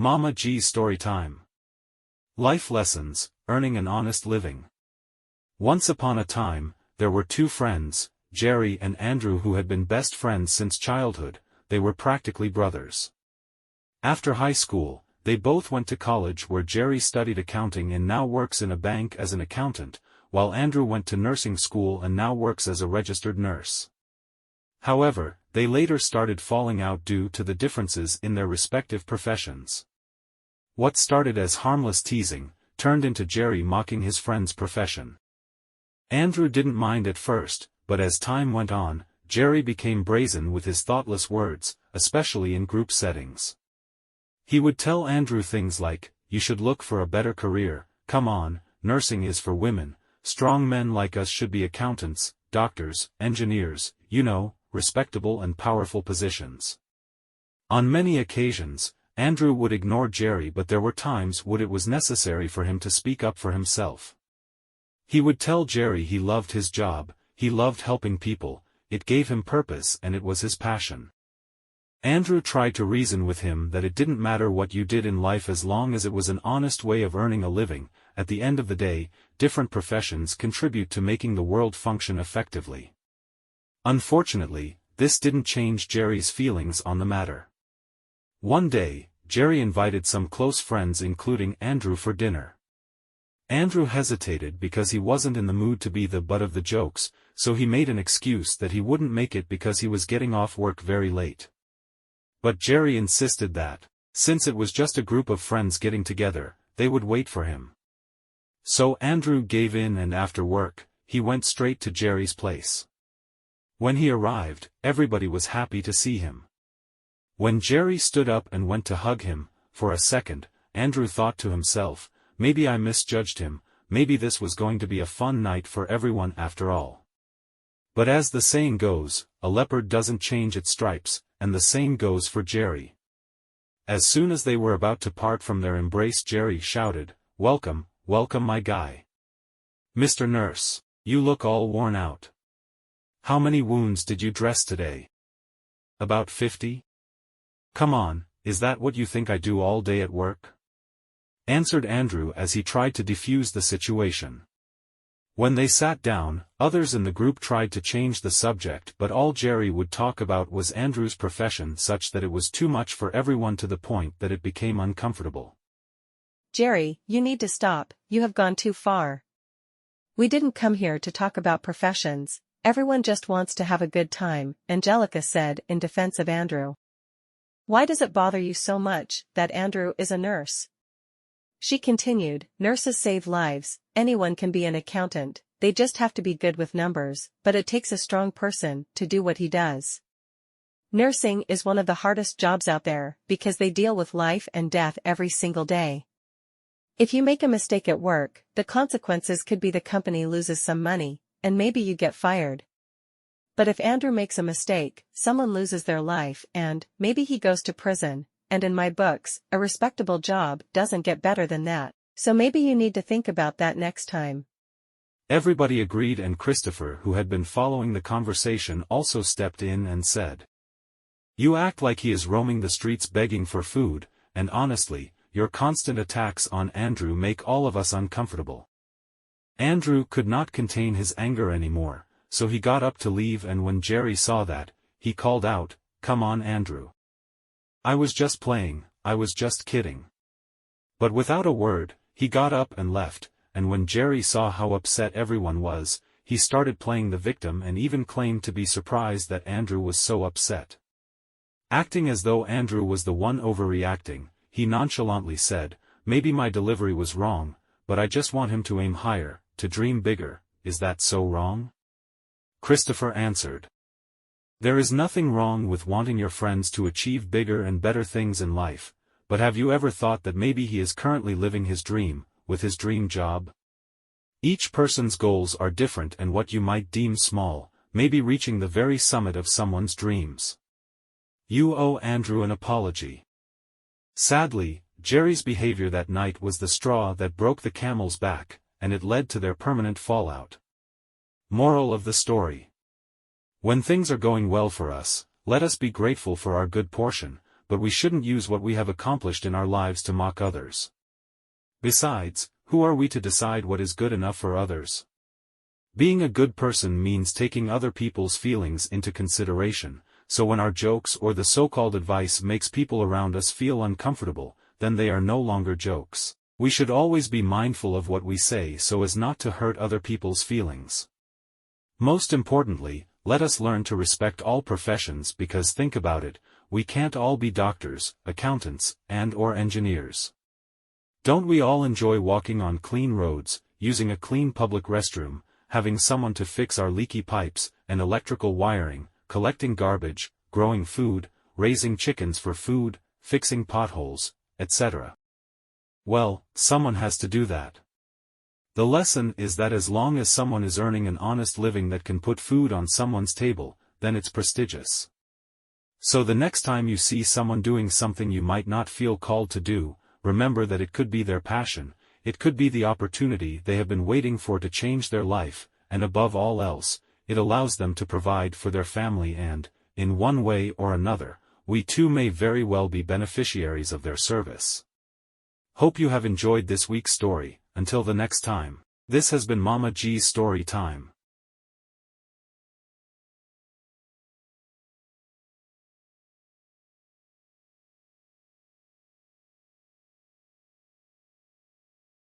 Mama G's story time. Life lessons, earning an honest living. Once upon a time, there were two friends, Jerry and Andrew, who had been best friends since childhood. They were practically brothers. After high school, they both went to college, where Jerry studied accounting and now works in a bank as an accountant, while Andrew went to nursing school and now works as a registered nurse. However, they later started falling out due to the differences in their respective professions. What started as harmless teasing, turned into Jerry mocking his friend's profession. Andrew didn't mind at first, but as time went on, Jerry became brazen with his thoughtless words, especially in group settings. He would tell Andrew things like, "You should look for a better career, come on, nursing is for women, strong men like us should be accountants, doctors, engineers, you know, respectable and powerful positions." On many occasions, Andrew would ignore Jerry, but there were times when it was necessary for him to speak up for himself. He would tell Jerry he loved his job, he loved helping people, it gave him purpose and it was his passion. Andrew tried to reason with him that it didn't matter what you did in life as long as it was an honest way of earning a living. At the end of the day, different professions contribute to making the world function effectively. Unfortunately, this didn't change Jerry's feelings on the matter. One day, Jerry invited some close friends including Andrew for dinner. Andrew hesitated because he wasn't in the mood to be the butt of the jokes, so he made an excuse that he wouldn't make it because he was getting off work very late. But Jerry insisted that, since it was just a group of friends getting together, they would wait for him. So Andrew gave in, and after work, he went straight to Jerry's place. When he arrived, everybody was happy to see him. When Jerry stood up and went to hug him, for a second, Andrew thought to himself, maybe I misjudged him, maybe this was going to be a fun night for everyone after all. But as the saying goes, a leopard doesn't change its stripes, and the same goes for Jerry. As soon as they were about to part from their embrace, Jerry shouted, "Welcome, welcome my guy. Mr. Nurse, you look all worn out. How many wounds did you dress today?" "About 50. "Come on, is that what you think I do all day at work?" answered Andrew as he tried to defuse the situation. When they sat down, others in the group tried to change the subject, but all Jerry would talk about was Andrew's profession, such that it was too much for everyone, to the point that it became uncomfortable. "Jerry, you need to stop, you have gone too far. We didn't come here to talk about professions, everyone just wants to have a good time," Angelica said in defense of Andrew. "Why does it bother you so much that Andrew is a nurse?" She continued, "Nurses save lives, anyone can be an accountant, they just have to be good with numbers, but it takes a strong person to do what he does. Nursing is one of the hardest jobs out there, because they deal with life and death every single day. If you make a mistake at work, the consequences could be the company loses some money, and maybe you get fired. But if Andrew makes a mistake, someone loses their life and, maybe he goes to prison. And in my books, a respectable job doesn't get better than that, so maybe you need to think about that next time." Everybody agreed, and Christopher, who had been following the conversation, also stepped in and said, "You act like he is roaming the streets begging for food, and honestly, your constant attacks on Andrew make all of us uncomfortable." Andrew could not contain his anger anymore, so he got up to leave, and when Jerry saw that, he called out, "Come on, Andrew. I was just playing, I was just kidding." But without a word, he got up and left, and when Jerry saw how upset everyone was, he started playing the victim and even claimed to be surprised that Andrew was so upset. Acting as though Andrew was the one overreacting, he nonchalantly said, "Maybe my delivery was wrong, but I just want him to aim higher, to dream bigger. Is that so wrong?" Christopher answered, "There is nothing wrong with wanting your friends to achieve bigger and better things in life, but have you ever thought that maybe he is currently living his dream, with his dream job? Each person's goals are different, and what you might deem small, may be reaching the very summit of someone's dreams. You owe Andrew an apology." Sadly, Jerry's behavior that night was the straw that broke the camel's back, and it led to their permanent fallout. Moral of the story: when things are going well for us, let us be grateful for our good portion, but we shouldn't use what we have accomplished in our lives to mock others. Besides, who are we to decide what is good enough for others? Being a good person means taking other people's feelings into consideration, so when our jokes or the so-called advice makes people around us feel uncomfortable, then they are no longer jokes. We should always be mindful of what we say so as not to hurt other people's feelings. Most importantly, let us learn to respect all professions because think about it, we can't all be doctors, accountants, and/or engineers. Don't we all enjoy walking on clean roads, using a clean public restroom, having someone to fix our leaky pipes and electrical wiring, collecting garbage, growing food, raising chickens for food, fixing potholes, etc.? Well, someone has to do that. The lesson is that as long as someone is earning an honest living that can put food on someone's table, then it's prestigious. So the next time you see someone doing something you might not feel called to do, remember that it could be their passion, it could be the opportunity they have been waiting for to change their life, and above all else, it allows them to provide for their family and, in one way or another, we too may very well be beneficiaries of their service. Hope you have enjoyed this week's story. Until the next time. This has been Mama G's Story Time.